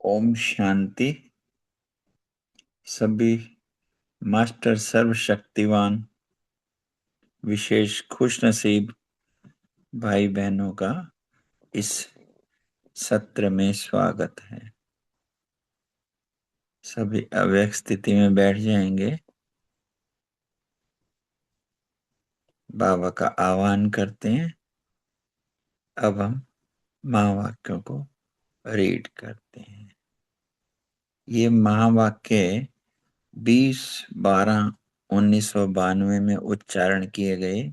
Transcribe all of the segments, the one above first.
ओम शांति। सभी मास्टर सर्वशक्तिवान विशेष खुश नसीब भाई बहनों का इस सत्र में स्वागत है। सभी अव्यक्त स्थिति में बैठ जाएंगे। बाबा का आह्वान करते हैं। अब हम महावाक्यों को रीड करते हैं। ये महावाक्य 20/12/1992 में उच्चारण किए गए।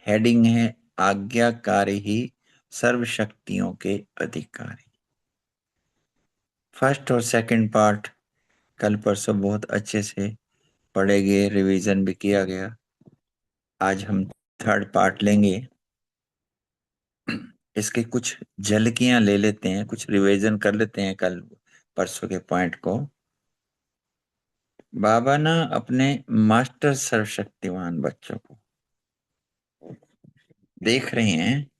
हेडिंग है आज्ञाकारी ही सर्वशक्तियों के अधिकारी। फर्स्ट और सेकंड पार्ट कल परसों बहुत अच्छे से पढ़े गए, रिवीजन भी किया गया। आज हम थर्ड पार्ट लेंगे। इसके कुछ झलकियां ले लेते हैं, कुछ रिवीजन कर लेते हैं कल परसों के पॉइंट को। बाबा ना अपने मास्टर सर्वशक्तिवान बच्चों को देख रहे हैं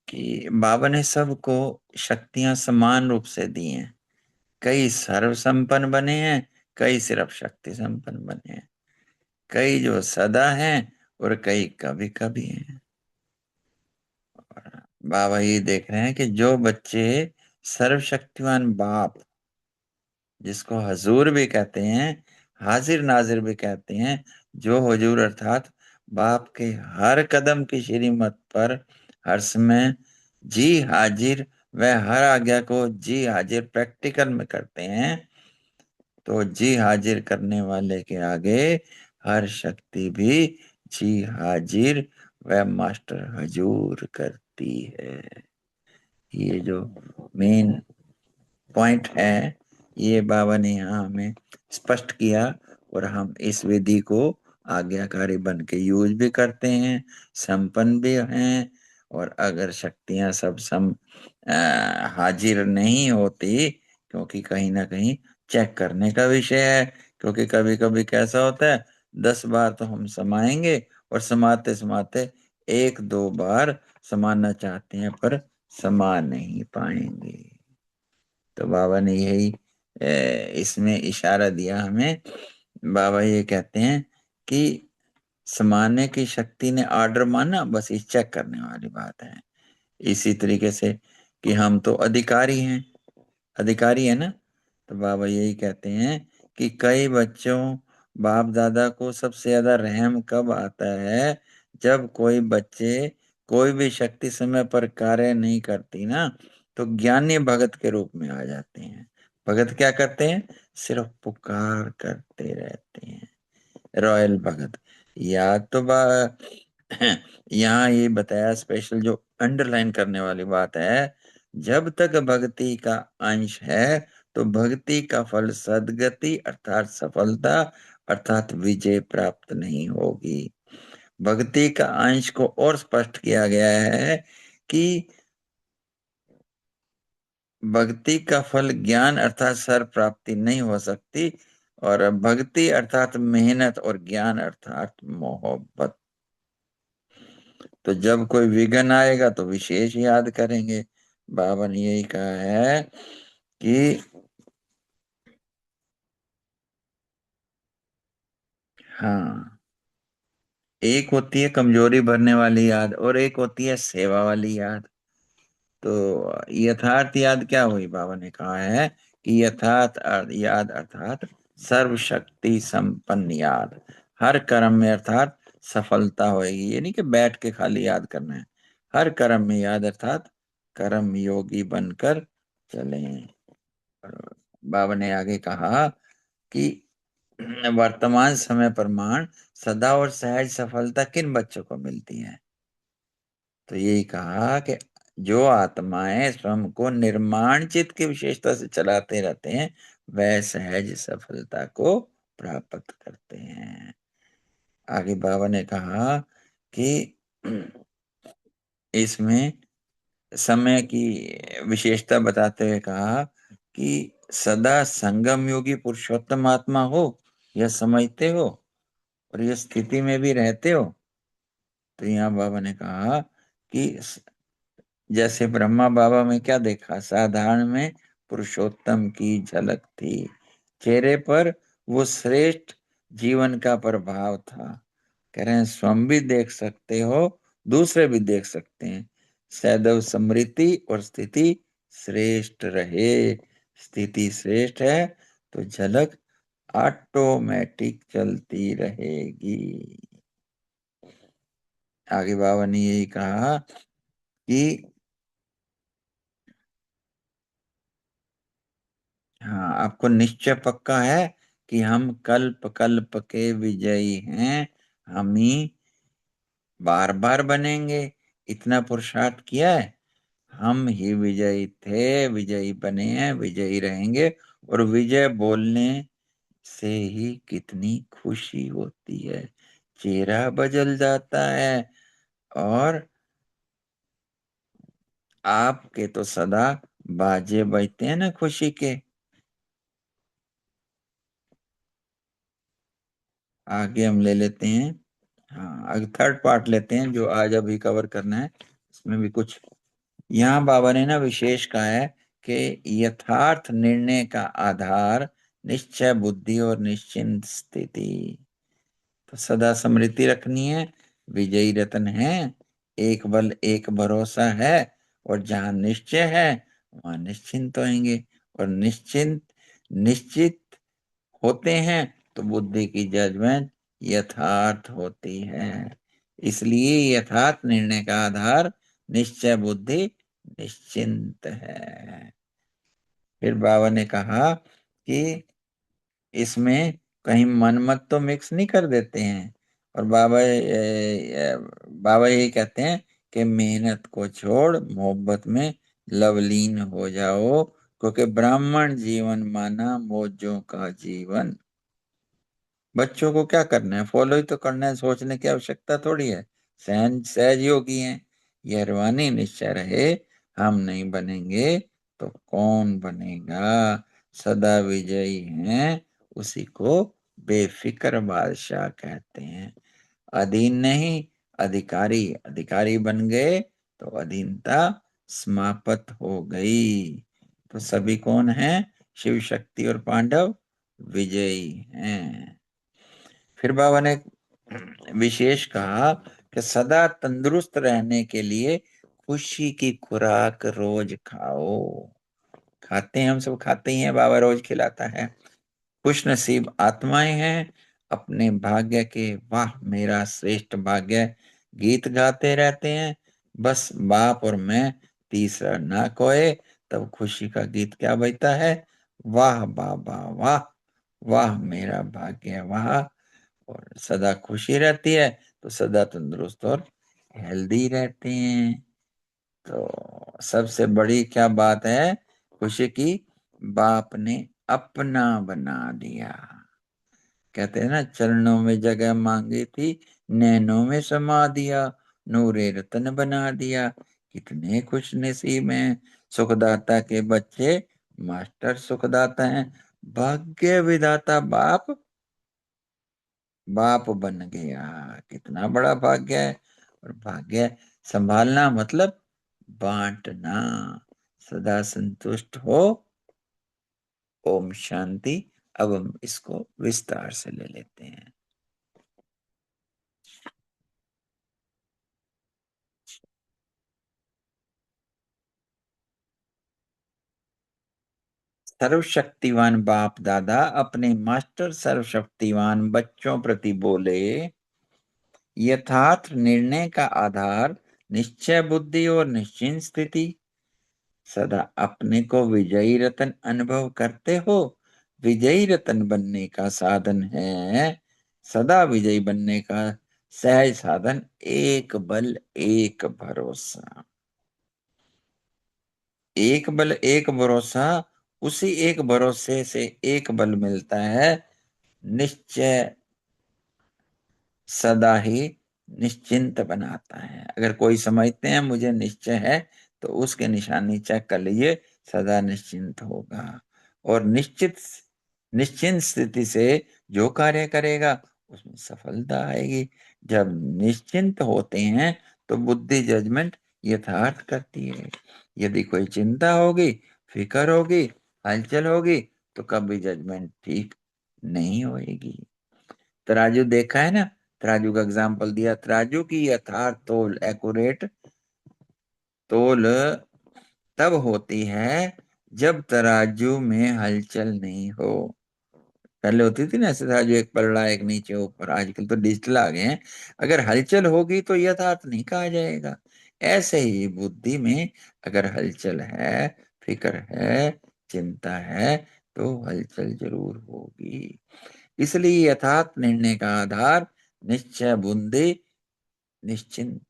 कि बाबा ने सबको शक्तियां समान रूप से दी हैं। कई सर्व संपन्न बने हैं, कई सिर्फ शक्ति संपन्न बने हैं, कई जो सदा हैं और कई कभी कभी हैं। बाबा ये देख रहे हैं कि जो बच्चे सर्वशक्तिवान बाप, जिसको हजूर भी कहते हैं, हाजिर नाजिर भी कहते हैं, जो हुजूर अर्थात बाप के हर कदम की श्रीमत पर हर समय जी हाजिर, वह हर आज्ञा को जी हाजिर प्रैक्टिकल में करते हैं, तो जी हाजिर करने वाले के आगे हर शक्ति भी जी हाजिर व मास्टर हजूर करती है। ये जो मेन पॉइंट है, ये बाबा ने यहाँ हमें स्पष्ट किया और हम इस विधि को आज्ञाकारी बन के यूज भी करते हैं, संपन्न भी हैं। और अगर शक्तियां सब हाजिर नहीं होती, क्योंकि कहीं ना कहीं चेक करने का विषय है। क्योंकि कभी कभी कैसा होता है, 10 बार तो हम समाएंगे और समाते समाते एक दो बार समाना चाहते हैं पर समा नहीं पाएंगे। तो बाबा ने यही इसमें इशारा दिया हमें। बाबा ये कहते हैं कि समाने की शक्ति ने ऑर्डर माना, बस ये चेक करने वाली बात है। इसी तरीके से कि हम तो अधिकारी हैं, अधिकारी है ना। तो बाबा यही कहते हैं कि कई बच्चों बाप दादा को सबसे ज्यादा रहम कब आता है, जब कोई बच्चे कोई भी शक्ति समय पर कार्य नहीं करती ना, तो ज्ञानी भगत के रूप में आ जाते हैं। भगत क्या करते हैं? सिर्फ पुकार करते रहते हैं। रॉयल भगत। या तो यहाँ ये बताया स्पेशल, जो अंडरलाइन करने वाली बात है, जब तक भक्ति का अंश है तो भक्ति का फल सदगति अर्थात सफलता अर्थात विजय प्राप्त नहीं होगी। भक्ति का अंश को और स्पष्ट किया गया है कि भक्ति का फल ज्ञान अर्थात सर प्राप्ति नहीं हो सकती, और भक्ति अर्थात मेहनत और ज्ञान अर्थात मोहब्बत। तो जब कोई विघ्न आएगा तो विशेष याद करेंगे। बाबा ने यही कहा है कि हाँ, एक होती है कमजोरी भरने वाली याद और एक होती है सेवा वाली याद। तो यथार्थ याद क्या हुई? बाबा ने कहा है कि यथार्थ याद अर्थात सर्वशक्ति संपन्न याद। हर कर्म में अर्थात सफलता होएगी। ये नहीं कि बैठ के खाली याद करना है, हर कर्म में याद अर्थात कर्म योगी बनकर चलें। और बाबा ने आगे कहा कि वर्तमान समय प्रमाण सदा और सहज सफलता किन बच्चों को मिलती है? तो यही कहा कि जो आत्माएं स्वयं को निर्माण चित्त की विशेषता से चलाते रहते हैं, वह सहज सफलता को प्राप्त करते हैं। आगे बाबा ने कहा कि इसमें समय की विशेषता बताते हुए कहा कि सदा संगम योगी पुरुषोत्तम आत्मा हो, यह समझते हो और यह स्थिति में भी रहते हो। तो यहाँ बाबा ने कहा कि जैसे ब्रह्मा बाबा में क्या देखा, साधारण में पुरुषोत्तम की झलक थी। चेहरे पर वो श्रेष्ठ जीवन का प्रभाव था। कह रहे हैं स्वयं भी देख सकते हो, दूसरे भी देख सकते हैं। सदैव स्मृति और स्थिति श्रेष्ठ रहे। स्थिति श्रेष्ठ है तो झलक ऑटोमेटिक चलती रहेगी। आगे बाबा ने यही कहा कि हाँ, आपको निश्चय पक्का है कि हम कल्प कल्प के विजयी हैं। हम ही बार बार बनेंगे। इतना पुरुषार्थ किया है, हम ही विजयी थे, विजयी बने हैं, विजयी रहेंगे। और विजय बोलने से ही कितनी खुशी होती है, चेहरा बदल जाता है। और आपके तो सदा बाजे बजते हैं ना खुशी के। आगे हम ले लेते हैं। हाँ, आगे थर्ड पार्ट लेते हैं जो आज अभी कवर करना है। इसमें भी कुछ यहाँ बाबा ने ना विशेष कहा है कि यथार्थ निर्णय का आधार निश्चय बुद्धि और निश्चिंत स्थिति। तो सदा स्मृति रखनी है, विजयी रतन है, एक बल एक भरोसा है। और जहां निश्चय है वहां निश्चिंत होंगे। और निश्चिंत निश्चित होते हैं तो बुद्धि की जजमेंट यथार्थ होती है। इसलिए यथार्थ निर्णय का आधार निश्चय बुद्धि निश्चिंत है। फिर बाबा ने कहा कि इसमें कहीं मनमत तो मिक्स नहीं कर देते हैं। और बाबा यही कहते हैं कि मेहनत को छोड़ मोहब्बत में लवलीन हो जाओ, क्योंकि ब्राह्मण जीवन माना मौजों का जीवन। बच्चों को क्या करना है, फॉलो ही तो करना है, सोचने की आवश्यकता थोड़ी है। सहज सहज योगी हैं। यह रूहानी निश्चय रहे, हम नहीं बनेंगे तो कौन बनेगा। सदा विजयी हैं उसी को बेफिक्र बादशाह कहते हैं। अधीन नहीं, अधिकारी। अधिकारी बन गए तो अधीनता समाप्त हो गई। तो सभी कौन है, शिव शक्ति और पांडव विजयी हैं। फिर बाबा ने विशेष कहा कि सदा तंदुरुस्त रहने के लिए खुशी की खुराक रोज खाओ। खाते हैं, हम सब खाते ही हैं, बाबा रोज खिलाता है। खुश नसीब आत्माएं हैं अपने भाग्य के, वाह मेरा श्रेष्ठ भाग्य गीत गाते रहते हैं। बस बाप और मैं तीसरा ना कोई, तब खुशी का गीत क्या बजता है, वाह बाबा वाह, वाह मेरा भाग्य वाह। और सदा खुशी रहती है तो सदा तंदुरुस्त और हेल्दी रहते हैं। तो सबसे बड़ी क्या बात है खुशी की, बाप ने अपना बना दिया। कहते हैं ना, चरणों में जगह मांगी थी, नैनों में समा दिया, नूरे रतन बना दिया। कितने खुश नसीब हैं सुखदाता के बच्चे, मास्टर सुखदाता हैं। भाग्य विधाता बाप, बाप बन गया। कितना बड़ा भाग्य है। और भाग्य संभालना मतलब बांटना। सदा संतुष्ट हो। ओम शांति। अब हम इसको विस्तार से ले लेते हैं। सर्वशक्तिवान बाप दादा अपने मास्टर सर्वशक्तिवान बच्चों प्रति बोले, यथार्थ निर्णय का आधार निश्चय बुद्धि और निश्चिंत स्थिति। सदा अपने को विजयी रतन अनुभव करते हो। विजयी रतन बनने का साधन है, सदा विजयी बनने का सहज साधन एक बल एक भरोसा। एक बल एक भरोसा, उसी एक भरोसे से एक बल मिलता है। निश्चय सदा ही निश्चिंत बनाता है। अगर कोई समझते हैं मुझे निश्चय है, तो उसके निशानी चेक कर लीजिए, सदा निश्चिंत होगा। और निश्चित निश्चिंत स्थिति से जो कार्य करेगा उसमें सफलता आएगी। जब निश्चिंत होते हैं तो बुद्धि जजमेंट यथार्थ करती है। यदि कोई चिंता होगी फिकर होगी, हलचल होगी, तो कभी जजमेंट ठीक नहीं होएगी। तराजू देखा है ना, तराजू का एग्जाम्पल दिया, तराजू की यथार्थ तोल एक्यूरेट तोल तब होती है जब तराजू में हलचल नहीं हो। पहले होती थी ना ऐसे तराजू, एक पलड़ा एक नीचे ऊपर, आजकल तो डिजिटल आ गए हैं। अगर हलचल होगी तो यथार्थ नहीं कहा जाएगा। ऐसे ही बुद्धि में अगर हलचल है, फिक्र है, चिंता है, तो हलचल जरूर होगी। इसलिए यथार्थ निर्णय का आधार निश्चय बुद्धि, निश्चिंत,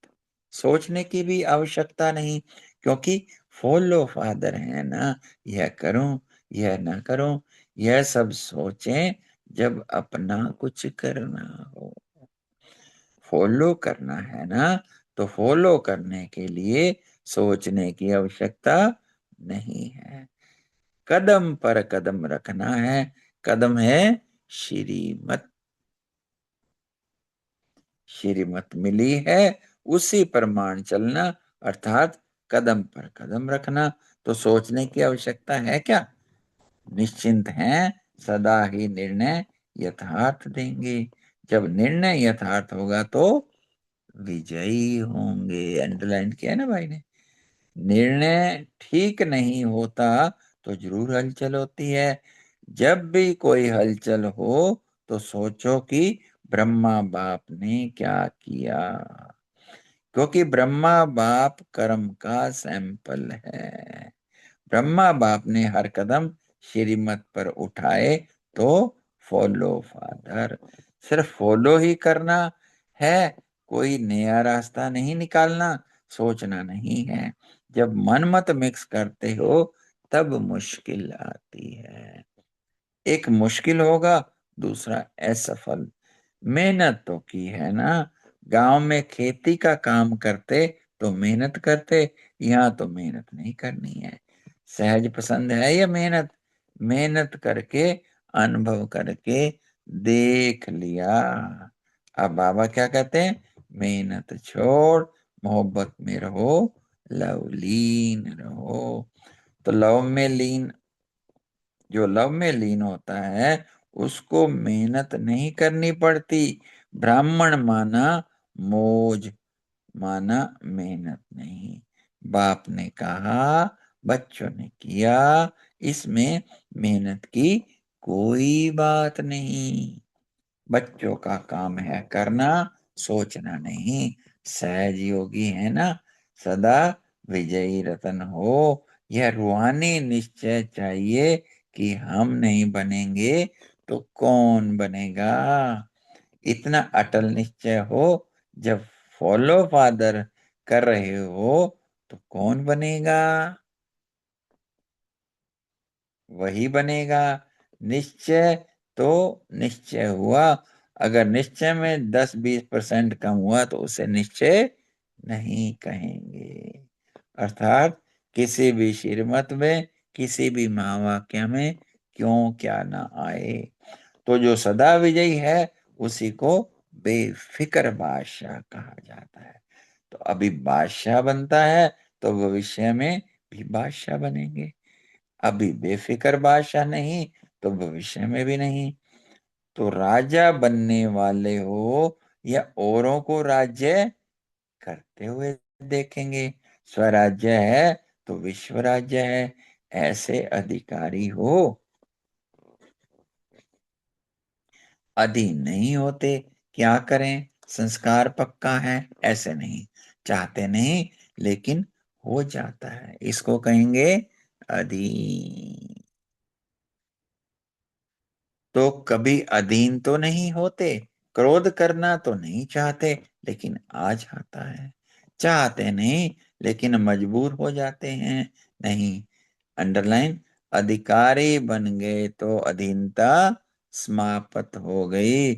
सोचने की भी आवश्यकता नहीं, क्योंकि फॉलो फादर है ना, यह करूं, यह ना करूं, यह सब सोचें जब अपना कुछ करना हो। फॉलो करना है ना, तो फॉलो करने के लिए सोचने की आवश्यकता नहीं है। कदम पर कदम रखना है। कदम है श्रीमत, श्रीमत मिली है, उसी प्रमाण चलना, अर्थात कदम पर कदम रखना। तो सोचने की आवश्यकता है क्या? निश्चिंत हैं, सदा ही निर्णय यथार्थ देंगे। जब निर्णय यथार्थ होगा तो विजयी होंगे। अंडरलाइन किया है ना भाई ने। निर्णय ठीक नहीं होता तो जरूर हलचल होती है। जब भी कोई हलचल हो तो सोचो कि ब्रह्मा बाप ने क्या किया, क्योंकि ब्रह्मा बाप कर्म का सैंपल है। ब्रह्मा बाप ने हर कदम श्रीमत पर उठाए, तो फॉलो फादर। सिर्फ फॉलो ही करना है, कोई नया रास्ता नहीं निकालना, सोचना नहीं है। जब मन मत मिक्स करते हो तब मुश्किल आती है। एक मुश्किल होगा, दूसरा असफल। मेहनत तो की है ना। गांव में खेती का काम करते तो मेहनत करते, यहाँ तो मेहनत नहीं करनी है। सहज पसंद है या मेहनत? मेहनत करके, अनुभव करके देख लिया। अब बाबा क्या कहते हैं? मेहनत छोड़, मोहब्बत में रहो, लव लीन रहो। तो लव में लीन, जो लव में लीन होता है उसको मेहनत नहीं करनी पड़ती। ब्राह्मण माना मौज, माना मेहनत नहीं। बाप ने कहा, बच्चों ने किया, इसमें मेहनत की कोई बात नहीं। बच्चों का काम है करना, सोचना नहीं। सहज योगी है ना, सदा विजयी रतन हो। यह रूहानी निश्चय चाहिए कि हम नहीं बनेंगे तो कौन बनेगा। इतना अटल निश्चय हो, जब फॉलो फादर कर रहे हो तो कौन बनेगा? वही बनेगा। निश्चय तो निश्चय हुआ। अगर निश्चय में 10-20% कम हुआ तो उसे निश्चय नहीं कहेंगे। अर्थात किसी भी श्रीमत में, किसी भी महावाक्य में क्यों क्या ना आए, तो जो सदा विजयी है उसी को बेफिक्र बादशाह कहा जाता है। तो अभी बादशाह बनता है तो भविष्य में भी बादशाह बनेंगे। अभी बेफिक्र बादशाह नहीं तो भविष्य में भी नहीं। तो राजा बनने वाले हो या औरों को राज्य करते हुए देखेंगे। स्वराज्य है तो विश्व राज्य है, ऐसे अधिकारी हो। अधीन नहीं होते। क्या करें, संस्कार पक्का है, ऐसे नहीं, चाहते नहीं लेकिन हो जाता है, इसको कहेंगे अधीन। तो कभी अधीन तो नहीं होते, क्रोध करना तो नहीं चाहते लेकिन आ जाता है, चाहते नहीं लेकिन मजबूर हो जाते हैं। नहीं, अंडरलाइन, अधिकारी बन गए तो अधीनता समाप्त हो गई।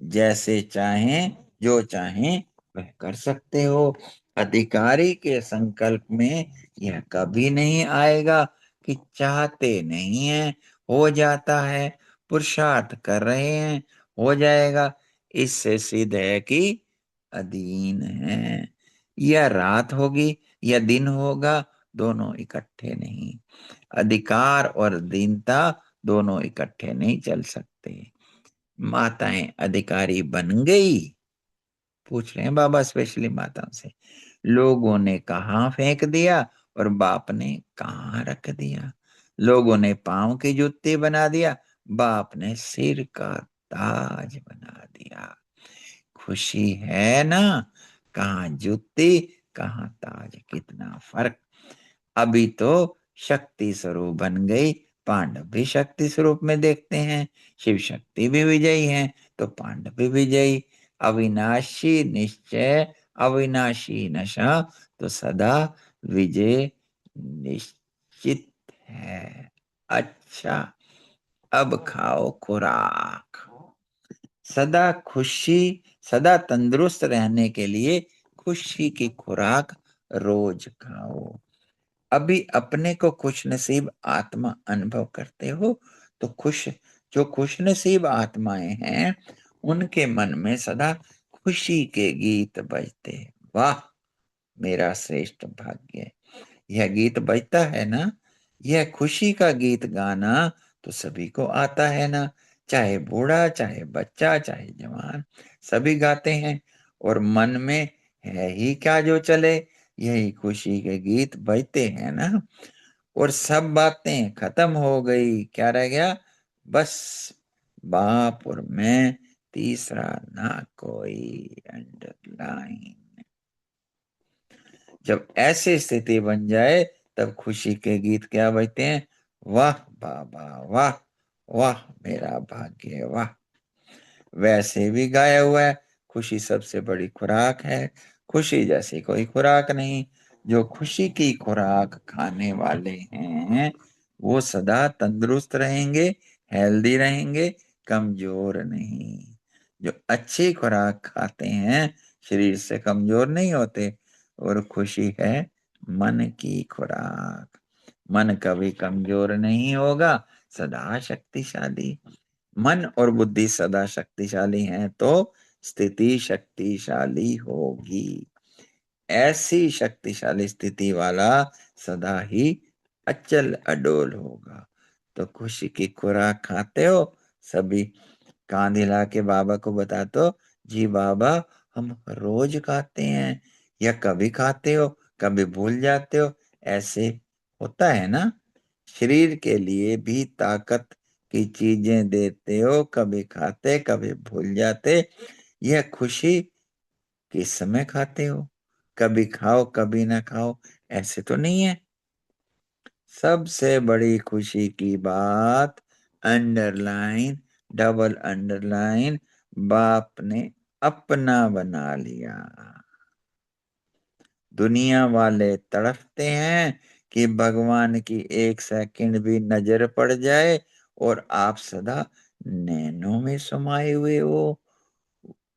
जैसे चाहें, जो चाहें वह कर सकते हो। अधिकारी के संकल्प में यह कभी नहीं आएगा कि चाहते नहीं है, हो जाता है, पुरुषार्थ कर रहे हैं, हो जाएगा। इससे सिद्ध है कि अधीन है। यह रात होगी या दिन होगा, दोनों इकट्ठे नहीं। अधिकार और दीनता दोनों इकट्ठे नहीं चल सकते। माताएं अधिकारी बन गई, पूछ रहे हैं बाबा स्पेशली माताओं से, लोगों ने कहाँ फेंक दिया और बाप ने कहाँ रख दिया। लोगों ने पांव की जुत्ती बना दिया, बाप ने सिर का ताज बना दिया। खुशी है ना, कहाँ जुत्ती कहाँ ताज, कितना फर्क। अभी तो शक्ति स्वरूप बन गई, पांडव भी शक्ति स्वरूप में देखते हैं। शिव शक्ति भी विजयी हैं, तो पांडव भी विजयी। अविनाशी निश्चय, अविनाशी नशा, तो सदा विजय निश्चित है। अच्छा, अब खाओ खुराक। सदा खुशी, सदा तंदुरुस्त रहने के लिए खुशी की खुराक रोज खाओ। अभी अपने को खुश नसीब आत्मा अनुभव करते हो, तो जो खुश नसीब आत्माएं हैं, उनके मन में सदा खुशी के गीत बजते हैं। वाह, मेरा श्रेष्ठ भाग्य, यह गीत बजता है ना, यह खुशी का गीत गाना तो सभी को आता है ना, चाहे बूढ़ा चाहे बच्चा चाहे जवान, सभी गाते हैं। और मन में है ही क्या जो चले, यही खुशी के गीत बजते हैं ना। और सब बातें खत्म हो गई, क्या रह गया? बस बाप और मैं, तीसरा ना कोई। अंडरलाइन। जब ऐसी स्थिति बन जाए, तब खुशी के गीत क्या बजते हैं? वाह बाबा वाह, वाह मेरा भाग्य वाह। वैसे भी गाया हुआ है, खुशी सबसे बड़ी खुराक है, खुशी जैसी कोई खुराक नहीं। जो खुशी की खुराक खाने वाले हैं, वो सदा तंदुरुस्त रहेंगे, हेल्दी रहेंगे, कमजोर नहीं। जो अच्छी खुराक खाते हैं, शरीर से कमजोर नहीं होते। और खुशी है मन की खुराक, मन कभी कमजोर नहीं होगा, सदा शक्तिशाली। मन और बुद्धि सदा शक्तिशाली हैं, तो स्थिति शक्तिशाली होगी। ऐसी शक्तिशाली स्थिति वाला सदा ही अचल अडोल होगा। तो खुशी की खुराक खाते हो, सभी कांध हिला के बाबा को बता दो, जी बाबा हम रोज खाते हैं। या कभी खाते हो, कभी भूल जाते हो, ऐसे होता है ना। शरीर के लिए भी ताकत की चीजें देते हो, कभी खाते कभी भूल जाते। यह खुशी किस समय खाते हो? कभी खाओ कभी ना खाओ, ऐसे तो नहीं है। सबसे बड़ी खुशी की बात, अंडरलाइन, डबल अंडरलाइन, बाप ने अपना बना लिया। दुनिया वाले तड़पते हैं कि भगवान की एक सेकंड भी नजर पड़ जाए, और आप सदा नैनों में समाये हुए हो।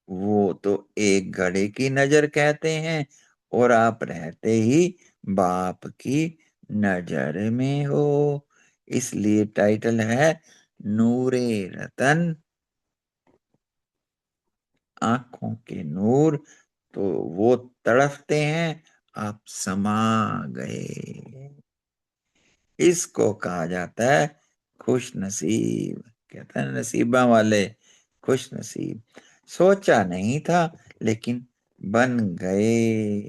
वो तो एक घड़ी की नजर कहते हैं, और आप रहते ही बाप की नजर में हो। इसलिए टाइटल है नूरे रतन, आंखों के नूर। तो वो तड़पते हैं, आप समा गए। इसको कहा जाता है खुश नसीब। कहते हैं नसीबा वाले खुश नसीब। सोचा नहीं था, लेकिन बन गए।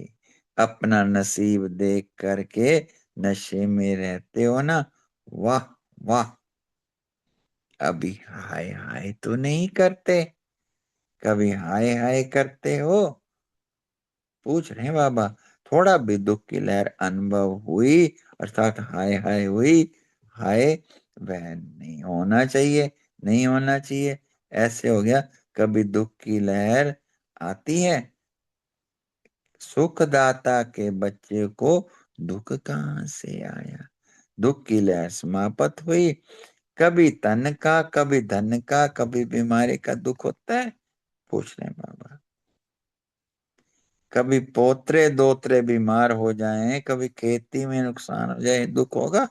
अपना नसीब देख करके नशे में रहते हो ना, वाह वाह। अभी हाय हाय तो नहीं करते, कभी हाय हाय करते हो? पूछ रहे हैं बाबा। थोड़ा भी दुख की लहर अनुभव हुई, अर्थात हाय हाय हुई, हाय वह नहीं होना चाहिए, नहीं होना चाहिए, ऐसे हो गया। कभी दुख की लहर आती है, सुखदाता के बच्चे को दुख कहाँ से आया? दुख की लहर समाप्त हुई। कभी तन का, कभी धन का, कभी बीमारी का दुख होता है? पूछ रहे हैं बाबा। कभी पोतरे दोतरे बीमार हो जाएं, कभी खेती में नुकसान हो जाए, दुख होगा?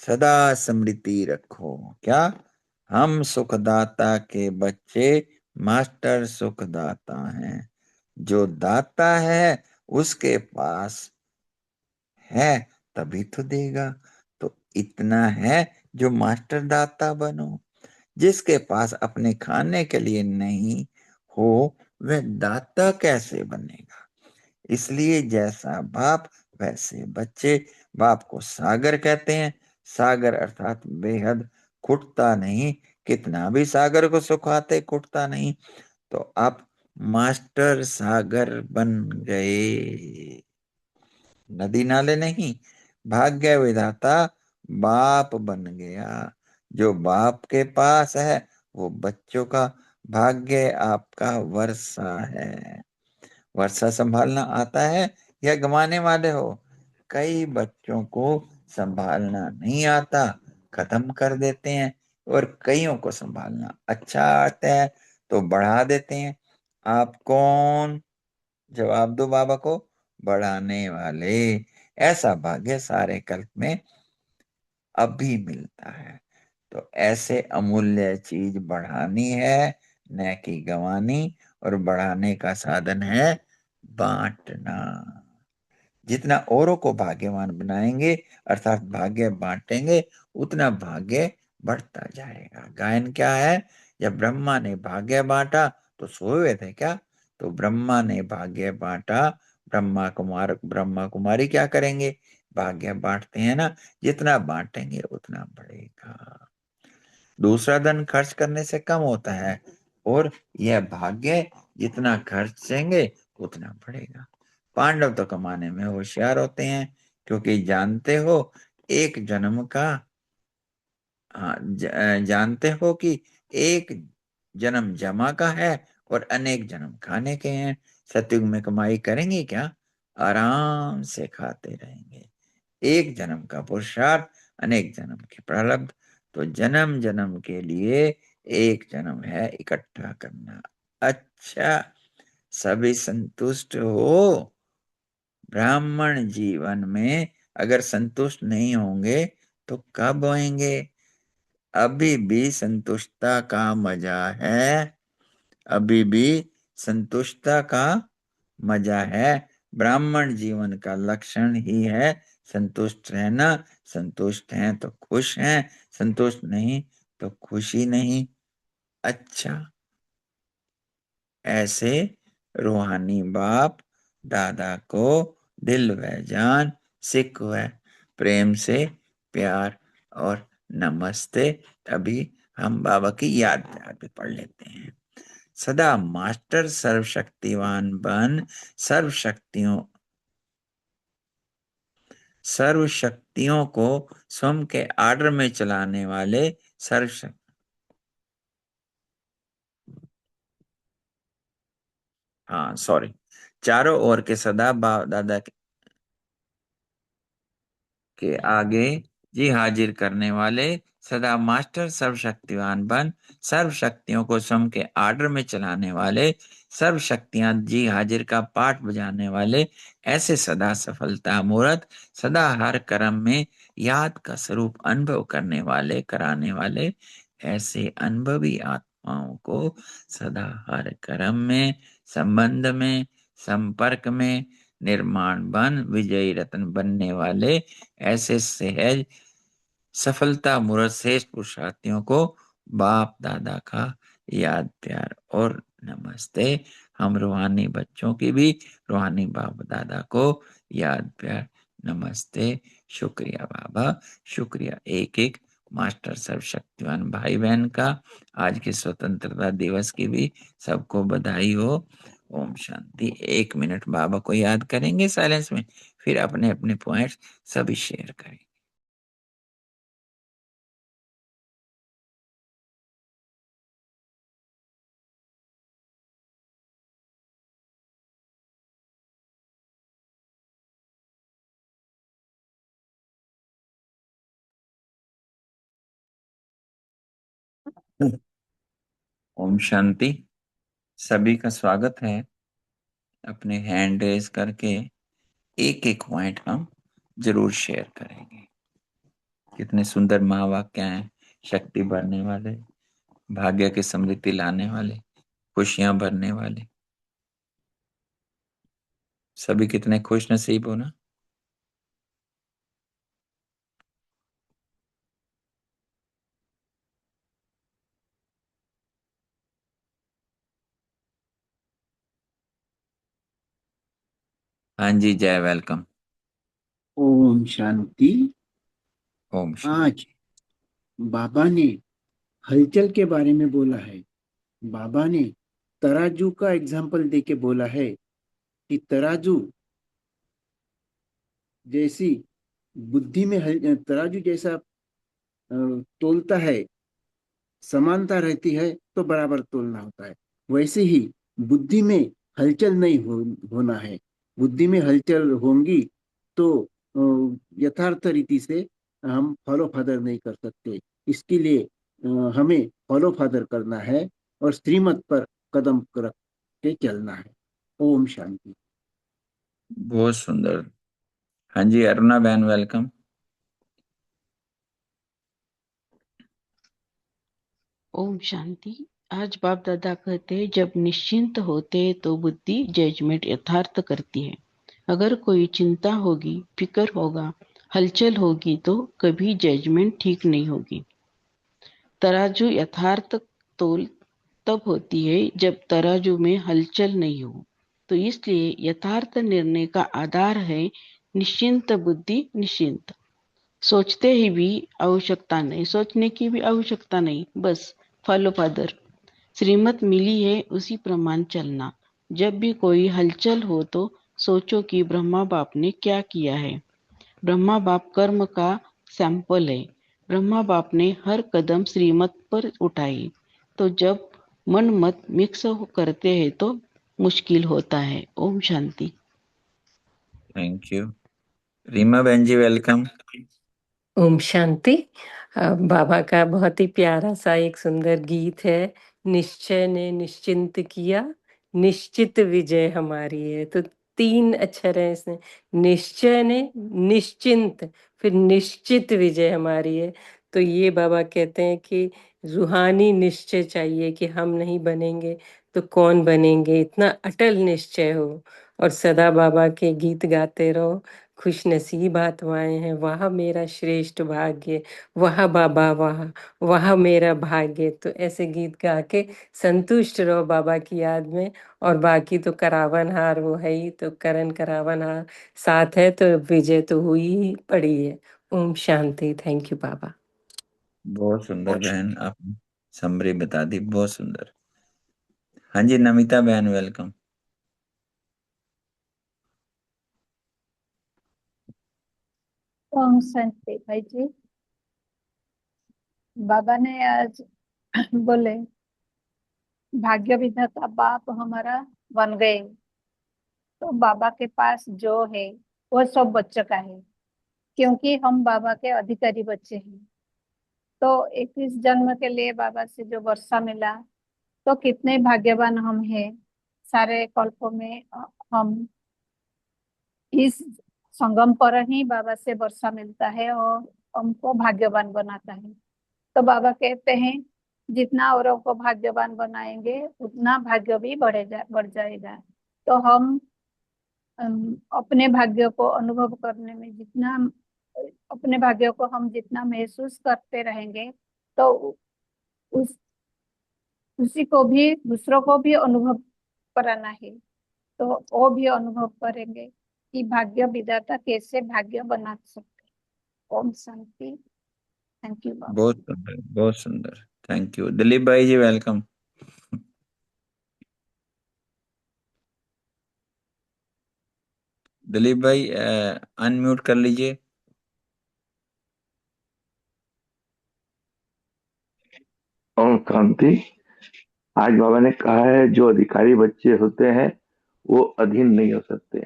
सदा स्मृति रखो, क्या? हम सुखदाता के बच्चे, मास्टर सुखदाता हैं। जो दाता है, उसके पास है तभी तो देगा। तो इतना है जो मास्टर दाता बनो। जिसके पास अपने खाने के लिए नहीं हो, वह दाता कैसे बनेगा? इसलिए जैसा बाप वैसे बच्चे। बाप को सागर कहते हैं। सागर अर्थात बेहद, खुटता नहीं। कितना भी सागर को सुखाते खुटता नहीं। तो आप मास्टर सागर बन गए। नदी नाले नहीं, भाग्य विधाता बाप बन गया। जो बाप के पास है वो बच्चों का भाग्य आपका वर्षा है। वर्षा संभालना आता है या गंवाने वाले हो? कई बच्चों को संभालना नहीं आता, खत्म कर देते हैं। और कईयों को संभालना अच्छा आता है तो बढ़ा देते हैं। आप कौन? जवाब दो बाबा को। बढ़ाने वाले। ऐसा भाग्य सारे कल्प में अभी मिलता है। तो ऐसे अमूल्य चीज बढ़ानी है, न कि गंवानी। और बढ़ाने का साधन है बांटना। जितना औरों को भाग्यवान बनाएंगे, अर्थात भाग्य बांटेंगे, उतना भाग्य बढ़ता जाएगा। गायन क्या है? जब ब्रह्मा ने भाग्य बांटा तो सोए हुए थे क्या? तो ब्रह्मा ने भाग्य बांटा। ब्रह्मा कुमारी क्या करेंगे? भाग्य बांटते हैं ना। जितना बांटेंगे उतना बढ़ेगा। दूसरा धन खर्च करने से कम होता है। और यह भाग्य जितना खर्चेंगे उतना बढ़ेगा। पांडव तो कमाने में होशियार होते हैं, क्योंकि जानते हो एक जन्म का, जानते हो कि एक जन्म जमा का है और अनेक जन्म खाने के हैं। सतयुग में कमाई करेंगे क्या? आराम से खाते रहेंगे। एक जन्म का पुरुषार्थ, अनेक जन्म के प्रारब्ध। तो जन्म जन्म के लिए एक जन्म है इकट्ठा करना। अच्छा, सभी संतुष्ट हो? ब्राह्मण जीवन में अगर संतुष्ट नहीं होंगे तो कब होंगे? अभी भी संतुष्टता का मजा है। अभी भी संतुष्टता का मजा है। ब्राह्मण जीवन का लक्षण ही है संतुष्ट रहना। संतुष्ट हैं तो खुश हैं, संतुष्ट नहीं तो खुशी नहीं। अच्छा, ऐसे रूहानी बाप दादा को दिल व जान, सिक व प्रेम से प्यार और नमस्ते। अभी हम बाबा की याद प्यार भी पढ़ लेते हैं। सदा मास्टर सर्वशक्तिवान बन, सर्व शक्तियों सर्व शक्तियों को स्वयं के आर्डर में चलाने वाले सर्व। हाँ, सॉरी। चारों ओर के सदा बाप दादा के आगे जी हाजिर करने वाले, सदा मास्टर सर्वशक्तिवान बन, सर्व शक्तियों को स्वयं के आर्डर में चलाने वाले, सर्व शक्तियां जी हाजिर का पाठ बजाने वाले, ऐसे सदा सफलता मूर्त, सदा हर कर्म में याद का स्वरूप अनुभव करने वाले, कराने वाले, ऐसे अनुभवी आत्माओं को सदा हर कर्म में, संबंध में, संपर्क में, निर्माण बन, विजयी रत्न बनने वाले, ऐसे सहज सफलता मूर्त श्रेष्ठ पुरुषार्थियों को बाप दादा का याद प्यार और नमस्ते। हम रूहानी बच्चों की भी रूहानी बाप दादा को याद प्यार नमस्ते। शुक्रिया बाबा, शुक्रिया एक एक मास्टर सर्वशक्तिवान भाई बहन का। आज के स्वतंत्रता दिवस की भी सबको बधाई हो। ओम शांति। 1 मिनट बाबा को याद करेंगे साइलेंस में, फिर अपने अपने पॉइंट्स सभी शेयर करें। ओम शांति। सभी का स्वागत है। अपने हैंड रेज करके एक एक पॉइंट हम जरूर शेयर करेंगे। कितने सुंदर महावाक्य हैं, शक्ति भरने वाले, भाग्य की समृद्धि लाने वाले, खुशियां भरने वाले। सभी कितने खुश नसीब हो ना। हाँ जी, जय, वेलकम। ओम शांति। ओम आज शांति। बाबा ने हलचल के बारे में बोला है। बाबा ने तराजू का एग्जाम्पल देके बोला है कि तराजू जैसी बुद्धि में तराजू जैसा तोलता है, समानता रहती है तो बराबर तोलना होता है। वैसे ही बुद्धि में हलचल नहीं होना है। बुद्धि में हलचल होंगी तो यथार्थ रीति से हम फॉलो फादर नहीं कर सकते। इसके लिए हमें फॉलो फादर करना है और श्रीमत पर कदम रख के चलना है। ओम शांति। बहुत सुंदर। हाँ जी, अरुणा बहन, वेलकम। ओम शांति। आज बाप दादा कहते हैं, जब निश्चिंत होते तो बुद्धि जजमेंट यथार्थ करती है। अगर कोई चिंता होगी, फिक्र होगा, हलचल होगी तो कभी जजमेंट ठीक नहीं होगी। तराजू यथार्थ तोल तब होती है जब तराजू में हलचल नहीं हो। तो इसलिए यथार्थ निर्णय का आधार है निश्चिंत बुद्धि। निश्चिंत सोचते ही भी आवश्यकता नहीं, सोचने की भी आवश्यकता नहीं, बस फॉलो फादर श्रीमत मिली है उसी प्रमाण चलना। जब भी कोई हलचल हो तो सोचो कि ब्रह्मा बाप ने क्या किया है। ब्रह्मा बाप कर्म का सैंपल है। ब्रह्मा बाप ने हर कदम श्रीमत पर उठाई। तो जब मन मत मिक्स करते हैं तो मुश्किल होता है। ओम शांति। Thank you. रीमा बहन जी, वेलकम। ओम शांति। बाबा का बहुत ही प्यारा सा एक सुंदर गीत है। निश्चय ने निश्चिंत किया, निश्चित विजय हमारी है। तो 3 अक्षर है इसमें। निश्चय ने निश्चिंत, फिर निश्चित विजय हमारी है। तो ये बाबा कहते हैं कि रूहानी निश्चय चाहिए कि हम नहीं बनेंगे तो कौन बनेंगे, इतना अटल निश्चय हो। और सदा बाबा के गीत गाते रहो। खुश नसीब आत्माएं हैं, वह मेरा श्रेष्ठ भाग्य, वह बाबा वह, वह मेरा भाग्य। तो ऐसे गीत गा के संतुष्ट रहो बाबा की याद में। और बाकी तो करावन हार वो है ही, तो करण करावन हार साथ है तो विजय तो हुई ही पड़ी है। ओम शांति। थैंक यू बाबा। बहुत सुंदर बहन, आपने समरी बता दी, बहुत सुंदर। हाँ जी, नमिता बहन, वेलकम। ओम शांति भाई जी। बाबा ने आज बोले भाग्य विधाता बाप हमारा बन गए। तो बाबा के पास जो है वो सब बच्चों का है, क्योंकि हम बाबा के अधिकारी बच्चे हैं। तो 21 जन्म के लिए बाबा से जो वर्षा मिला, तो कितने भाग्यवान हम हैं। सारे कल्पों में हम इस संगम पर ही बाबा से वर्षा मिलता है और हमको भाग्यवान बनाता है। तो बाबा कहते हैं जितना औरों को भाग्यवान बनाएंगे उतना भाग्य भी बढ़ जाएगा। तो हम अपने भाग्य को अनुभव करने में जितना, अपने भाग्य को हम जितना महसूस करते रहेंगे तो उस उसी को भी दूसरों को भी अनुभव कराना है। तो वो भी अनुभव करेंगे कि भाग्य विधाता कैसे भाग्य बना सकते। ओम शांति। थैंक यू बाबा। बहुत सुंदर, बहुत सुंदर। Thank you. दिलीप भाई जी, वेलकम। दिलीप भाई, अनम्यूट कर लीजिए। ओम क्रांति। आज बाबा ने कहा है जो अधिकारी बच्चे होते हैं वो अधीन नहीं हो सकते,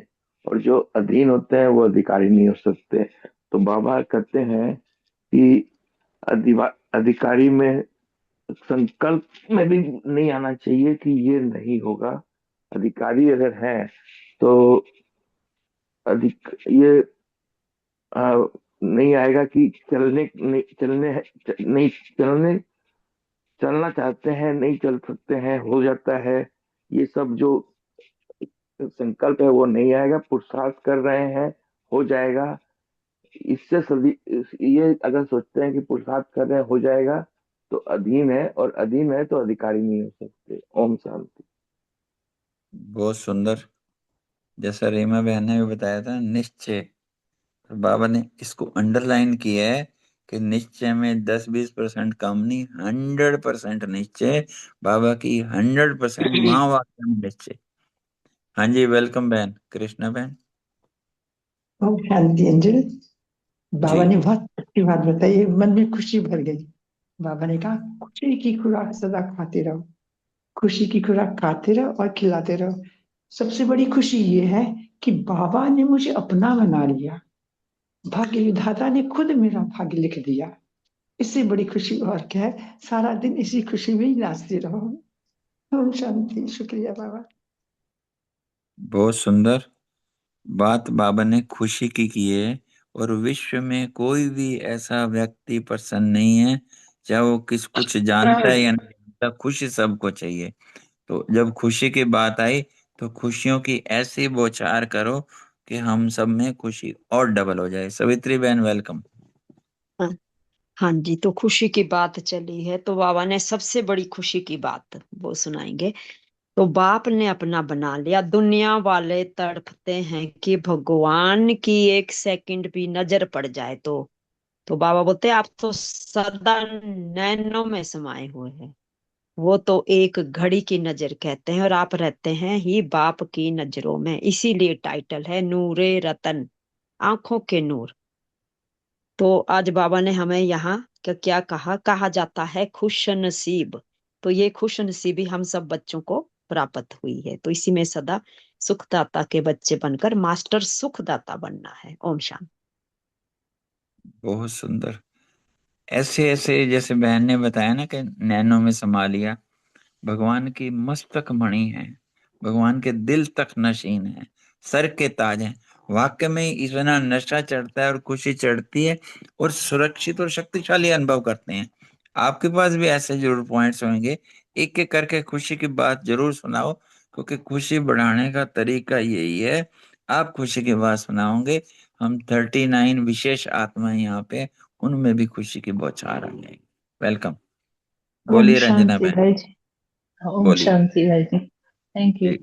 और जो अधीन होते हैं वो अधिकारी नहीं हो सकते। तो बाबा कहते हैं कि अधिकारी में संकल्प में भी नहीं आना चाहिए कि ये नहीं होगा। अधिकारी अगर है तो अधिक ये नहीं आएगा कि चलने नहीं चलने नहीं चलने चलना चाहते हैं नहीं चल सकते हैं, हो जाता है। ये सब जो संकल्प है वो नहीं आएगा, पुरुषार्थ कर रहे हैं, हो जाएगा। इससे सभी ये अगर सोचते हैं कि पुरुषार्थ कर रहे हैं हो जाएगा, तो अधीन है, और अधीन है तो अधिकारी नहीं हो सकते। ओम शांति। बहुत सुंदर, जैसा रीमा बहन ने भी बताया था, निश्चय। तो बाबा ने इसको अंडरलाइन किया है कि निश्चय में 10-20% कम नहीं, 100% निश्चय। बाबा की 100% माँ वाक्य में निश्चय। हाँ जी, वेलकम बहन, कृष्णा बहन। हाँ जी अंजलि, बाबा जी। ने बहुत अच्छी बात बताई, मन में खुशी भर गई। बाबा ने कहा खुशी की खुराक सदा खाते रहो, खुशी की खुराक खाते रहो और खिलाते रहो। सबसे बड़ी खुशी ये है कि बाबा ने मुझे अपना बना लिया, भाग्य विधाता ने खुद मेरा भाग्य लिख दिया। इससे बड़ी खुशी और क्या है। सारा दिन इसी खुशी में ही नाचते रहो। ओम शांति। शुक्रिया बाबा। बहुत सुंदर बात बाबा ने खुशी की है। और विश्व में कोई भी ऐसा व्यक्ति पर्सन नहीं है, चाहे वो किस कुछ जानता है या नहीं जानता, खुशी सबको चाहिए। तो जब खुशी की बात आई, तो खुशियों की ऐसी बौछार करो कि हम सब में खुशी और डबल हो जाए। सवित्री बहन, वेलकम। हाँ हाँ जी, तो खुशी की बात चली है तो बाबा ने सबसे बड़ी खुशी की बात वो सुनाएंगे। तो बाप ने अपना बना लिया, दुनिया वाले तड़पते हैं कि भगवान की एक सेकंड भी नजर पड़ जाए तो बाबा बोलते हैं आप तो सदा नैनों में समाये हुए हैं। वो तो एक घड़ी की नजर कहते हैं और आप रहते हैं ही बाप की नजरों में, इसीलिए टाइटल है नूरे रतन, आंखों के नूर। तो आज बाबा ने हमें यहाँ क्या कहा जाता है खुश नसीब। तो ये खुश नसीबी हम सब बच्चों को प्राप्त हुई है, तो इसी में सदा सुखदाता के बच्चे बनकर मास्टर सुखदाता बनना है। ओम शांति। बहुत सुंदर। ऐसे ऐसे जैसे बहन ने बताया ना कि नैनों में समा लिया, भगवान की मस्तक मणि है, भगवान के दिल तक नशीन है, सर के ताज है। वाक्य में ही इतना नशा चढ़ता है और खुशी चढ़ती है, और सुरक्षित और शक्तिशाली अनुभव करते हैं। आपके पास भी ऐसे जरूर पॉइंट्स होंगे, एक एक करके खुशी की बात जरूर सुनाओ, क्योंकि खुशी बढ़ाने का तरीका यही है। आप खुशी की बात सुनाओगे, हम 39 विशेष आत्माएं यहाँ पे, उनमें भी खुशी की बौछार आ जाएगी। वेलकम। ओम बोलिए रंजना शांति बहन। भाई जी। ओम बोलिए शांति भाई जी, थैंक यू। जी।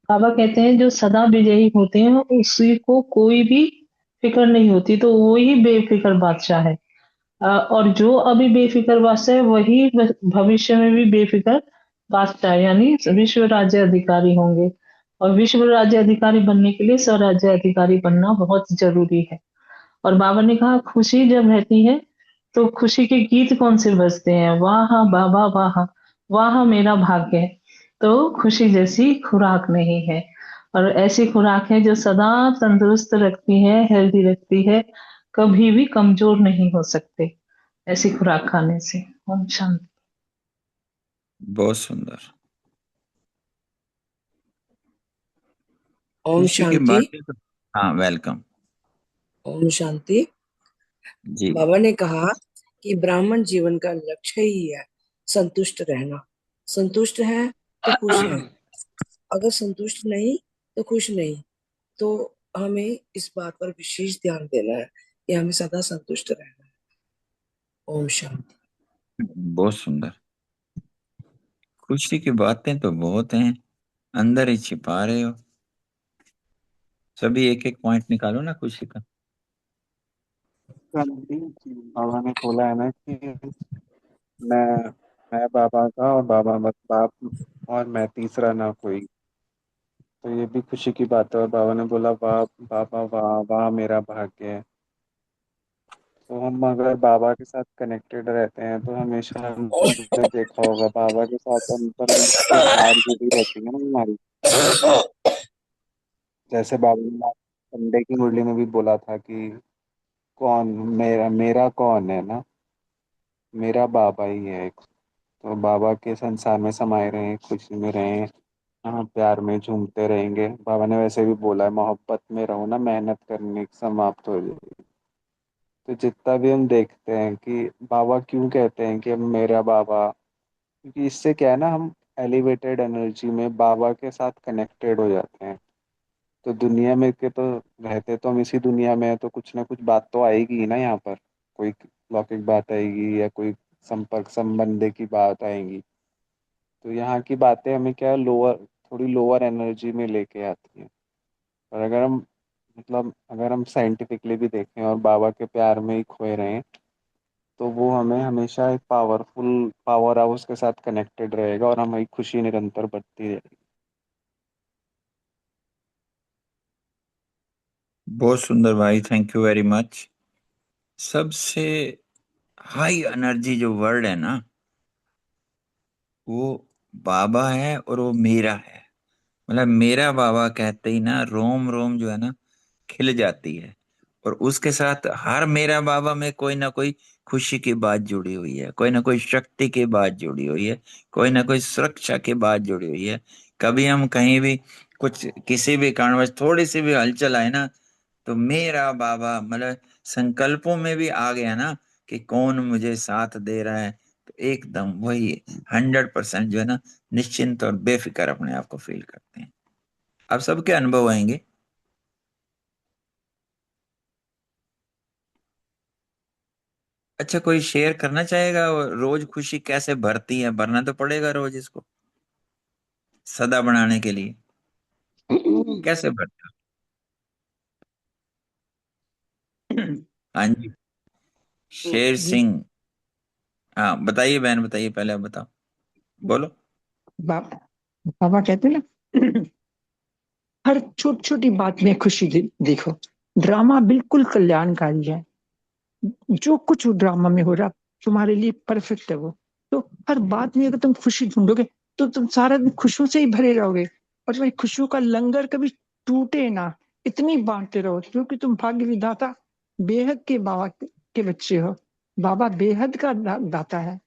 बाबा कहते हैं जो सदा विजयी होते हैं उसी को कोई भी फिक्र नहीं होती, तो वही बेफिक्र बादशाह है। और जो अभी बेफिक्र बादशाह है वही भविष्य में भी बेफिक्र बादशाह यानी विश्व राज्य अधिकारी होंगे। और विश्व राज्य अधिकारी बनने के लिए स्वराज्य अधिकारी बनना बहुत जरूरी है। और बाबा ने कहा खुशी जब रहती है तो खुशी के गीत कौन से बजते हैं, वाह बाबा वाह, वाह मेरा भाग्य है। तो खुशी जैसी खुराक नहीं है, और ऐसी खुराक है जो सदा तंदुरुस्त रखती है, हेल्दी रखती है, कभी भी कमजोर नहीं हो सकते ऐसी खुराक खाने से। ओम शांति। बहुत सुंदर। ओम खुशी की शांति। बातें तो, हाँ वेलकम। ओम शांति। जी। बाबा ने कहा कि ब्राह्मण जीवन का लक्ष्य ही है संतुष्ट रहना। संतुष्ट है तो खुश है, अगर संतुष्ट नहीं तो खुश नहीं। तो हमें इस बात पर विशेष ध्यान देना है कि हमें सदा संतुष्ट रहना है। ओम शांति। बहुत सुंदर। खुशी की बातें तो बहुत हैं, अंदर ही छिपा रहे हो। सभी एक एक पॉइंट निकालो ना खुशी का। क्रांति। बाबा ने बोला है ना कि मैं मैं बाबा का और बाबा मत बाप, और मैं तीसरा ना कोई। तो ये भी खुशी की बात है। और बाबा ने बोला वाह बाबा वाह, वाह मेरा भाग्य है। तो हम अगर बाबा के साथ कनेक्टेड रहते हैं तो हमेशा हमने देखा होगा बाबा के साथ अंतर प्यार जुड़ी रहती है ना हमारी। जैसे बाबा ने संडे की मुरली में भी बोला था कि कौन मेरा मेरा कौन है ना, मेरा बाबा ही है एक। तो बाबा के संसार में समाये रहें, खुशी में रहें, हाँ प्यार में झूमते रहेंगे। बाबा ने वैसे भी बोला है मोहब्बत में रहो ना, मेहनत करनी समाप्त हो जाएगी। तो जितना भी हम देखते हैं कि बाबा क्यों कहते हैं कि अब मेरा बाबा, क्योंकि इससे क्या है ना, हम एलिवेटेड एनर्जी में बाबा के साथ कनेक्टेड हो जाते हैं। तो दुनिया में के तो रहते तो हम इसी दुनिया में है, तो कुछ ना कुछ बात तो आएगी ही ना यहाँ पर। कोई लौकिक बात आएगी या कोई संपर्क संबंध की बात आएगी। तो यहाँ की बातें हमें क्या लोअर, थोड़ी लोअर एनर्जी में लेके आती हैं। और अगर हम साइंटिफिकली भी देखें और बाबा के प्यार में ही खोए रहें, तो वो हमें हमेशा एक पावरफुल पावर हाउस के साथ कनेक्टेड रहेगा और हमारी खुशी निरंतर बढ़ती रहेगी। बहुत सुंदर भाई, थैंक यू वेरी मच। सबसे हाई एनर्जी जो वर्ड है ना, वो बाबा है और वो मेरा है। मतलब मेरा बाबा कहते ही ना रोम रोम जो है ना खिल जाती है। और उसके साथ हर मेरा बाबा में कोई ना कोई खुशी की बात जुड़ी हुई है, कोई ना कोई शक्ति की बात जुड़ी हुई है, कोई ना कोई सुरक्षा की बात जुड़ी हुई है। कभी हम कहीं भी कुछ किसी भी कारणवश थोड़ी सी भी हलचल आए ना, तो मेरा बाबा मतलब संकल्पों में भी आ गया ना कि कौन मुझे साथ दे रहा है, तो एकदम वही 100% जो है ना निश्चिंत और बेफिक्र अपने आप को फील करते हैं। अब सबके अनुभव आएंगे। अच्छा, कोई शेयर करना चाहेगा वो रोज खुशी कैसे भरती है? भरना तो पड़ेगा रोज इसको सदा बनाने के लिए। कैसे भरते हो? हाँ जी, शेर जी। सिंह। हाँ बताइए बहन, बताइए, पहले आप बताओ, बोलो। बाबा बाबा कहते हैं ना, हर छोटी छोटी बात में खुशी देखो। ड्रामा बिल्कुल कल्याणकारी है। जो कुछ ड्रामा में हो रहा तुम्हारे लिए परफेक्ट है वो। तो हर बात में अगर तुम खुशी ढूंढोगे तो तुम सारा दिन खुशियों से ही भरे रहोगे, और तुम्हारी खुशियों का लंगर कभी टूटे ना। इतनी बांटते रहो क्योंकि तुम भाग्य विधाता बेहद के बाबा के बच्चे हो। बाबा बेहद का दाता है।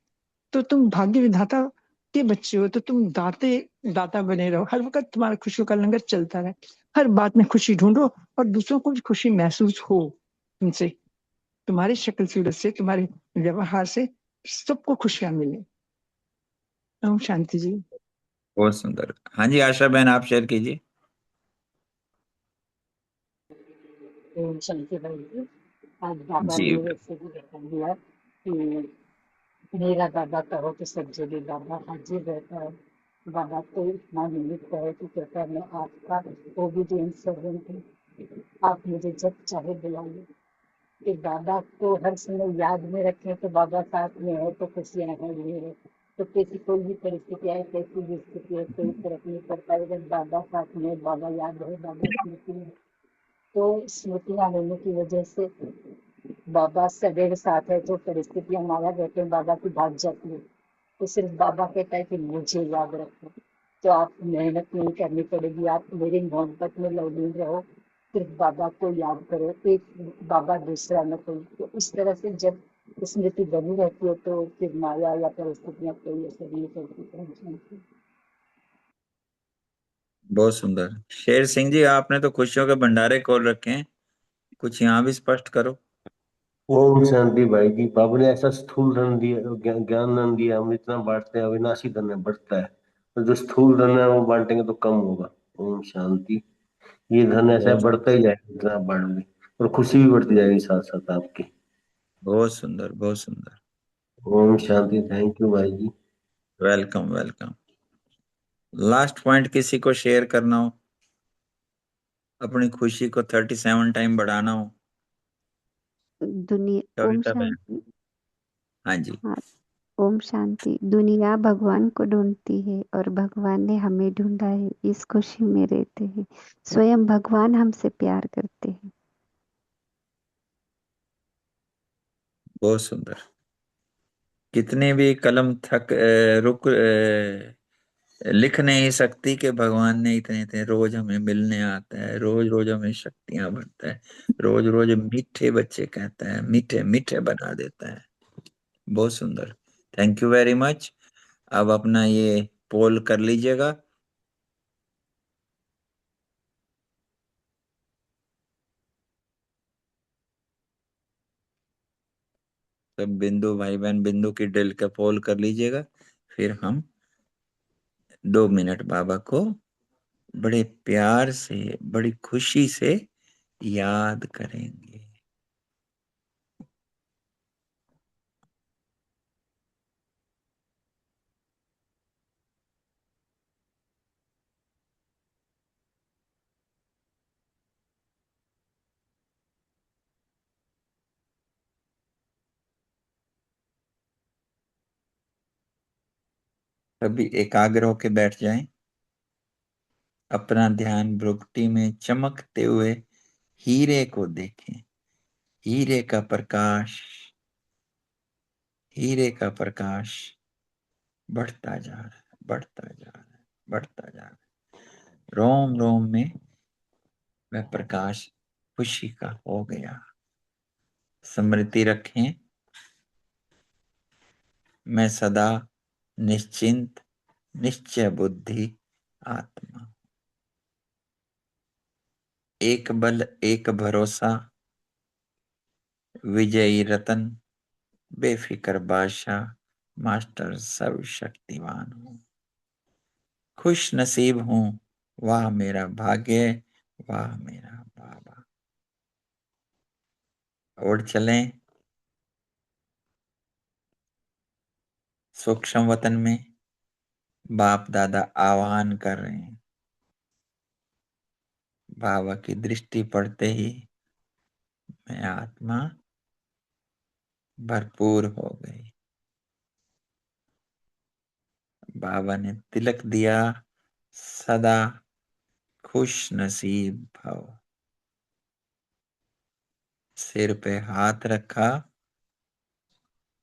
तो तुम भाग्य विधाता के बच्चे हो, तो तुम दाता बने रहो। हर वक्त तुम्हारा खुशियों का लंगर चलता रहे। हर बात में खुशी ढूंढो और दूसरों को भी खुशी महसूस हो तुमसे। तुम्हारी शक्ल सूरत से, तुम्हारे व्यवहार से सबको खुशियां मिले। ओम शांति जी। बहुत सुंदर। हाँ जी आशा बहन, आप शेयर कीजिए। ओम शांति भाई जी। आज बाबा जी। ने वैसे भी बता दिया कि मेरा बाबा कहो तो सब जगह बाबा हाजिर रहता है। बाबा तो इतना निमित्त है कि कहता है मैं आपका ओबीडियंस सर्वेंट हूँ, आप मुझे जब चाहे बुलाइए। कि बाबा को हर समय याद में रखें तो बाबा साथ में है तो खुशियाँ हैं ये है। तो कैसी कोई भी परिस्थिति आए, कैसी भी स्थिति है, कोई फर्क नहीं पड़ता है। अगर बाबा साथ में है, बाबा याद है, बाबा स्मृति में, तो स्मृतियाँ होने की वजह से बाबा सदैव साथ है। जो परिस्थितियां माया कहते हैं बाबा की भाग जाती है, तो सिर्फ बाबा कहता है कि मुझे याद रखो। तो आप मेहनत नहीं करनी पड़ेगी, आप मेरी मोहब्बत में लौलीन रहो, सिर्फ बाबा को याद करो, एक बाबा दूसरा न कोई। तो इस तरह से जब स्मृति बनी रहती है तो फिर माया या परिस्थितियां कोई असर नहीं करती। बहुत सुंदर। शेर सिंह जी, आपने तो खुशियों के भंडारे खोल रखे हैं, कुछ यहाँ भी स्पष्ट करो। ओम शांति भाई जी। बाबा ने ऐसा स्थूल धन दिया, ज्ञान धन दिया, हम इतना बांटते हैं, अविनाशी धन है, बढ़ता है। तो जो स्थूल धन है वो बांटेंगे तो कम होगा। ओम शांति। ये धन ऐसा है, बहुत बढ़ता ही जाएगा जितना आप बांटोगे, और खुशी भी बढ़ती जाएगी साथ साथ आपकी। बहुत सुंदर, बहुत सुंदर। ओम शांति। थैंक यू भाई जी। Welcome welcome. लास्ट पॉइंट किसी को शेयर करना हो, अपनी खुशी को 37 टाइम बढ़ाना हो? दुनिया ओम कविता बहन। शांति। हाँ जी। हाँ, ओम शांति। दुनिया भगवान को ढूंढती है और भगवान ने हमें ढूंढा है, इस खुशी में रहते हैं। स्वयं भगवान हमसे प्यार करते हैं। बहुत सुंदर। कितने भी कलम थक रुक लिख नहीं सकती कि भगवान ने इतने इतने रोज हमें मिलने आता है, रोज रोज हमें शक्तियां भरता है, रोज रोज मीठे बच्चे कहता है, मीठे मीठे बना देता है। बहुत सुंदर। Thank you very much. अब अपना ये पोल कर लीजिएगा। सब बिंदु भाई बहन बिंदु की दिल का पोल कर लीजिएगा। फिर हम 2 मिनट बाबा को बड़े प्यार से, बड़ी खुशी से याद करेंगे। कभी एकाग्र होके बैठ जाएं, अपना ध्यान भ्रुकुटी में चमकते हुए हीरे को देखें। हीरे का प्रकाश, हीरे का प्रकाश बढ़ता जा रहा है, बढ़ता जा रहा है, बढ़ता जा रहा है। रोम रोम में वह प्रकाश खुशी का हो गया। स्मृति रखें, मैं सदा निश्चिंत, निश्चय बुद्धि आत्मा। एक बल एक भरोसा, विजयी रतन, बेफिक्र बादशाह, मास्टर सर्वशक्तिमान हूँ। खुश नसीब हूँ, वाह मेरा भाग्य, वाह मेरा बाबा। और चलें सूक्ष्म वतन में। बाप दादा आह्वान कर रहे हैं। बाबा की दृष्टि पड़ते ही मैं आत्मा भरपूर हो गई। बाबा ने तिलक दिया, सदा खुश नसीब भव। सिर पे हाथ रखा,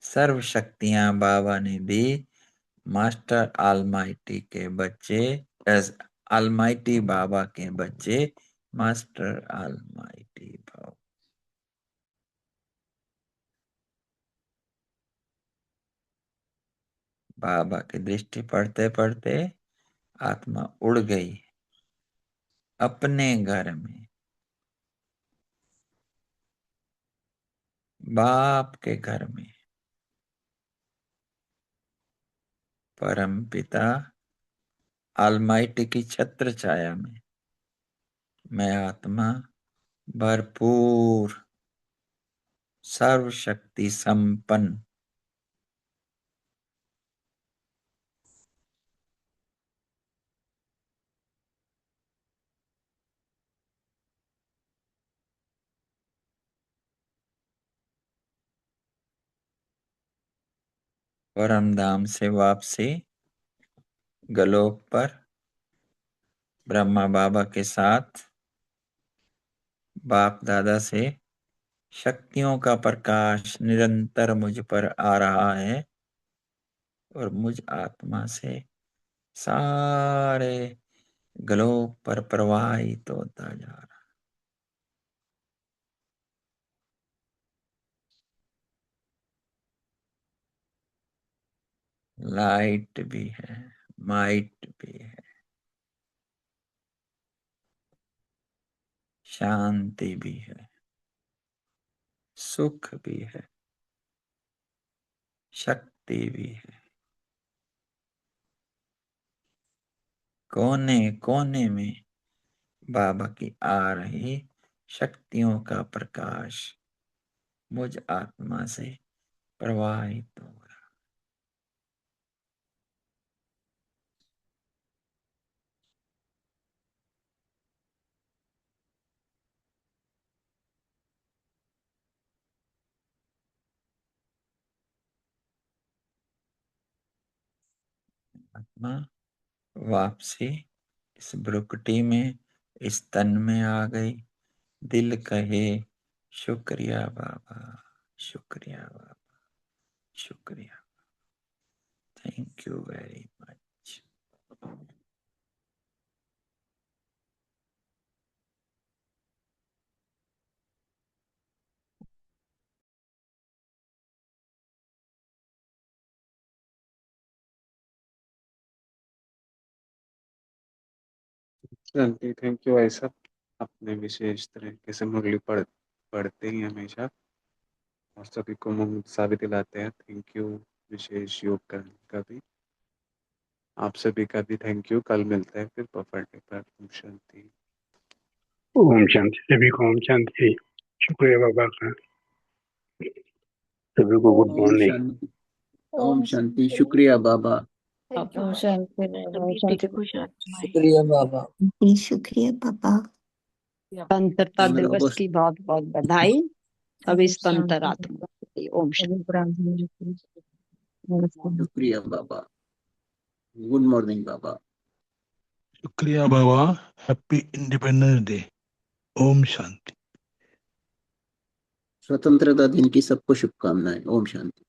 सर्व शक्तियां बाबा ने दी। मास्टर आलमाइटी के बच्चे, आलमाइटी बाबा के बच्चे, मास्टर आलमाइटी भव। बाबा की दृष्टि पड़ते पड़ते आत्मा उड़ गई अपने घर में, बाप के घर में। परम पिता आलमाइटी की छत्र छाया में मैं आत्मा भरपूर, सर्वशक्ति संपन्न। परम धाम से वापसी, गलोक पर ब्रह्मा बाबा के साथ बाप दादा से शक्तियों का प्रकाश निरंतर मुझ पर आ रहा है और मुझ आत्मा से सारे गलोक पर प्रवाहित होता जा रहा। लाइट भी है, माइट भी है, शांति भी है, सुख भी है, शक्ति भी है। कोने कोने में बाबा की आ रही शक्तियों का प्रकाश मुझ आत्मा से प्रवाहित हो रहा। आत्मा वापसी इस ब्रुकटी में, इस तन में आ गई। दिल कहे शुक्रिया बाबा, शुक्रिया बाबा, शुक्रिया। Thank you very much. Shanti, thank you ऐसा। अपने विशेष तरीके से मुरली पढ़ते ही हमेशा और सभी को मुक्सा भी दिलाते हैं। थैंक यू विशेष योग करने का भी। आप सभी का भी थैंक यू। कल मिलते हैं फिर बफर डे पर। ओम शांति। ओम शांति। सभी को ओम शांति। शुक्रिया बाबा का। सभी को गुड ओम मॉर्निंग। शांति। ओम शांति। शुक्रिया बाबा। ओम शांति बाबा। ओम शांति बाबा। शुक्रिया बाबा। शुक्रिया पापा। स्वतंत्रता हमारा दिवस अवस्था की बहुत बहुत बधाई सभी स्वतंत्र शांति आत्मा को। ओम शांति। सभी ब्राह्मणों को नमस्ते। शुक्रिया बाबा। गुड मॉर्निंग बाबा। शुक्रिया बाबा। Happy independence day. ओम शांति। स्वतंत्रता दिन की सबको शुभकामनाएं। ओम शांति।